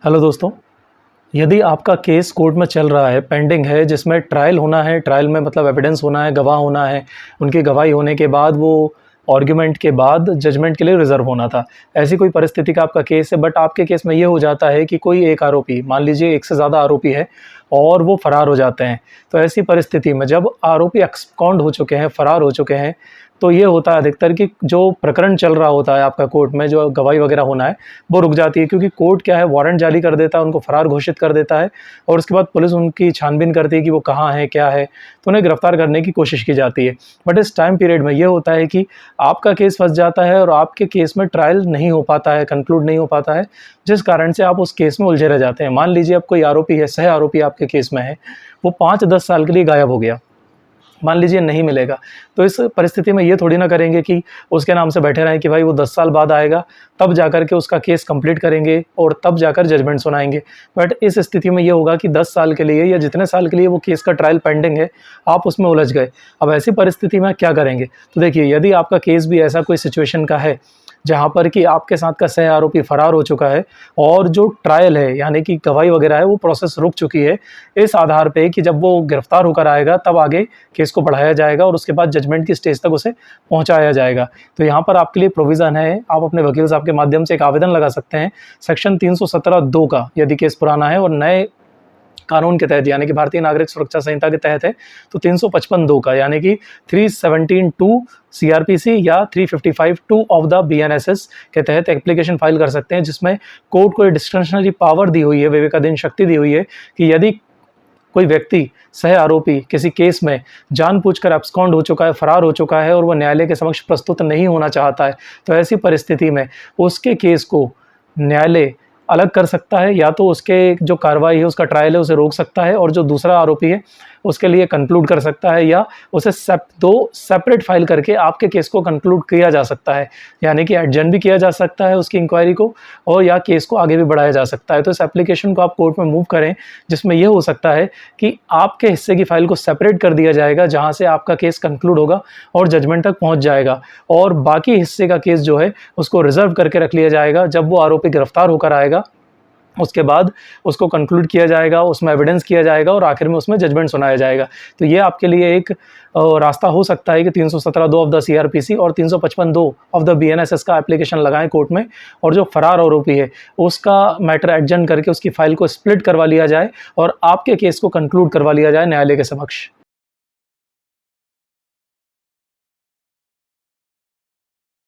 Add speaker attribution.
Speaker 1: Hello दोस्तों, यदि आपका केस कोर्ट में चल रहा है, पेंडिंग है, जिसमें ट्रायल होना है, ट्रायल में मतलब एविडेंस होना है, गवाह होना है, उनकी गवाही होने के बाद वो आर्गुमेंट के बाद जजमेंट के लिए रिज़र्व होना था। ऐसी कोई परिस्थिति का आपका केस है, बट आपके केस में ये हो जाता है कि कोई एक आरोपी, मान लीजिए एक से ज़्यादा आरोपी है और वो फ़रार हो जाते हैं। तो ऐसी परिस्थिति में जब आरोपी एब्सकॉन्ड हो चुके हैं, फ़रार हो चुके हैं, तो ये होता है अधिकतर कि जो प्रकरण चल रहा होता है आपका कोर्ट में, जो गवाही वगैरह होना है, वो रुक जाती है, क्योंकि कोर्ट क्या है, वारंट जारी कर देता है, उनको फ़रार घोषित कर देता है और उसके बाद पुलिस उनकी छानबीन करती है कि वो कहाँ है, क्या है, तो उन्हें गिरफ्तार करने की कोशिश की जाती है। बट इस टाइम पीरियड में ये होता है कि आपका केस फँस जाता है और आपके केस में ट्रायल नहीं हो पाता है, कंक्लूड नहीं हो पाता है, जिस कारण से आप उस केस में उलझे रह जाते हैं। मान लीजिए अब कोई आरोपी है, सह आरोपी आपके केस में है, वो 5-10 साल के लिए गायब हो गया, मान लीजिए नहीं मिलेगा, तो इस परिस्थिति में ये थोड़ी ना करेंगे कि उसके नाम से बैठे रहें कि भाई वो 10 साल बाद आएगा, तब जाकर के उसका केस कंप्लीट करेंगे और तब जाकर जजमेंट सुनाएँगे। बट इस स्थिति में ये होगा कि 10 साल के लिए या जितने साल के लिए वो केस का ट्रायल पेंडिंग है, आप उसमें उलझ गए। अब ऐसी परिस्थिति में क्या करेंगे? तो देखिए, यदि आपका केस भी ऐसा कोई सिचुएशन का है, जहाँ पर कि आपके साथ का सह आरोपी फ़रार हो चुका है और जो ट्रायल है, यानी कि गवाही वगैरह है, वो प्रोसेस रुक चुकी है, इस आधार पे कि जब वो गिरफ्तार होकर आएगा तब आगे केस को बढ़ाया जाएगा और उसके बाद जजमेंट की स्टेज तक उसे पहुँचाया जाएगा। तो यहाँ पर आपके लिए प्रोविज़न है, आप अपने वकील साहब के माध्यम से एक आवेदन लगा सकते हैं, सेक्शन 317(2) का, यदि केस पुराना है और नए कानून के तहत, यानी कि भारतीय नागरिक सुरक्षा संहिता के तहत है, तो 355(2) का, यानी कि 317(2) सीआरपीसी या 355(2) ऑफ द बीएनएसएस के तहत एप्लीकेशन फाइल कर सकते हैं, जिसमें कोर्ट को डिस्क्रिशनरी पावर दी हुई है, विवेकाधीन शक्ति दी हुई है कि यदि कोई व्यक्ति, सह आरोपी, किसी केस में जानबूझकर एब्सकॉन्ड हो चुका है, फरार हो चुका है और वो न्यायालय के समक्ष प्रस्तुत नहीं होना चाहता है, तो ऐसी परिस्थिति में उसके केस को न्यायालय अलग कर सकता है, या तो उसके जो कार्रवाई है, उसका ट्रायल है, उसे रोक सकता है और जो दूसरा आरोपी है उसके लिए कंक्लूड कर सकता है, या उसे दो सेपरेट फाइल करके आपके केस को कंक्लूड किया जा सकता है, यानी कि एडजर्न भी किया जा सकता है उसकी इंक्वायरी को, और या केस को आगे भी बढ़ाया जा सकता है। तो इस एप्लीकेशन को आप कोर्ट में मूव करें, जिसमें यह हो सकता है कि आपके हिस्से की फाइल को सेपरेट कर दिया जाएगा, जहाँ से आपका केस कंक्लूड होगा और जजमेंट तक पहुँच जाएगा, और बाकी हिस्से का केस जो है उसको रिजर्व करके रख लिया जाएगा। जब वो आरोपी गिरफ्तार होकर आएगा, उसके बाद उसको कंक्लूड किया जाएगा, उसमें एविडेंस किया जाएगा और आखिर में उसमें जजमेंट सुनाया जाएगा। तो ये आपके लिए एक रास्ता हो सकता है कि 317(2) ऑफ द सीआरपीसी और 355(2) ऑफ द बीएनएसएस का एप्लीकेशन लगाएं कोर्ट में, और जो फरार आरोपी है उसका मैटर एडजर्न करके उसकी फाइल को स्प्लिट करवा लिया जाए और आपके केस को कंक्लूड करवा लिया जाए न्यायालय के समक्ष।